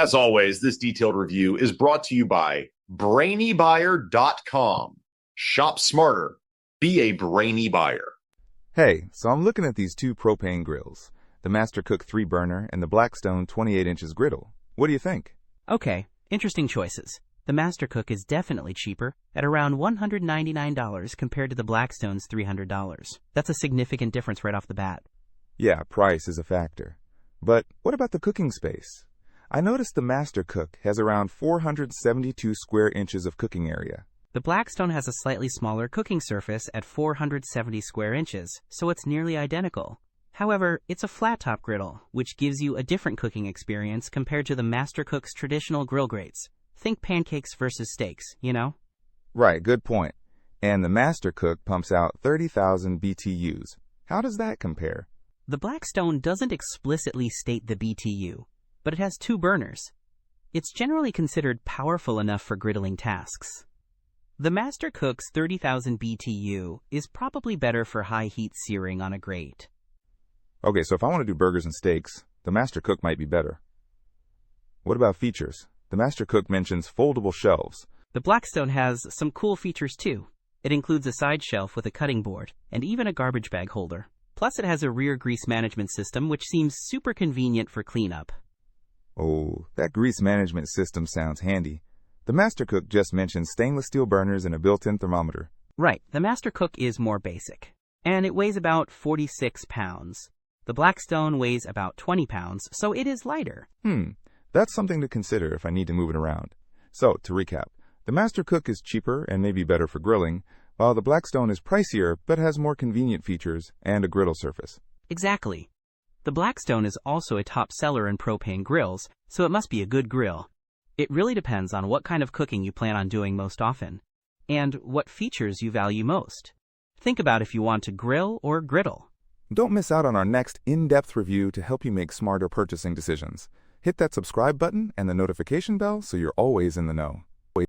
As always, this detailed review is brought to you by BrainyBuyer.com. Shop smarter. Be a brainy buyer. Hey, so I'm looking at these two propane grills, the Master Cook 3-burner and the Blackstone 28 inches griddle. What do you think? Okay, interesting choices. The Master Cook is definitely cheaper, at around $199 compared to the Blackstone's $300. That's a significant difference right off the bat. Yeah, price is a factor. But what about the cooking space? I noticed the Master Cook has around 472 square inches of cooking area. The Blackstone has a slightly smaller cooking surface at 470 square inches, so it's nearly identical. However, it's a flat-top griddle, which gives you a different cooking experience compared to the Master Cook's traditional grill grates. Think pancakes versus steaks, you know? Right, good point. And the Master Cook pumps out 30,000 BTUs. How does that compare? The Blackstone doesn't explicitly state the BTU, but it has 2 burners. It's generally considered powerful enough for griddling tasks. The Master Cook's 30,000 BTU is probably better for high-heat searing on a grate. Okay, so if I want to do burgers and steaks, the Master Cook might be better. What about features? The Master Cook mentions foldable shelves. The Blackstone has some cool features too. It includes a side shelf with a cutting board and even a garbage bag holder. Plus it has a rear grease management system which seems super convenient for cleanup. Oh, that grease management system sounds handy. The Master Cook just mentioned stainless steel burners and a built-in thermometer. Right, the Master Cook is more basic. And it weighs about 46 pounds. The Blackstone weighs about 20 pounds, so it is lighter. That's something to consider if I need to move it around. So, to recap, the Master Cook is cheaper and maybe better for grilling, while the Blackstone is pricier but has more convenient features and a griddle surface. Exactly. The Blackstone is also a top seller in propane grills, so it must be a good grill. It really depends on what kind of cooking you plan on doing most often, and what features you value most. Think about if you want to grill or griddle. Don't miss out on our next in-depth review to help you make smarter purchasing decisions. Hit that subscribe button and the notification bell so you're always in the know.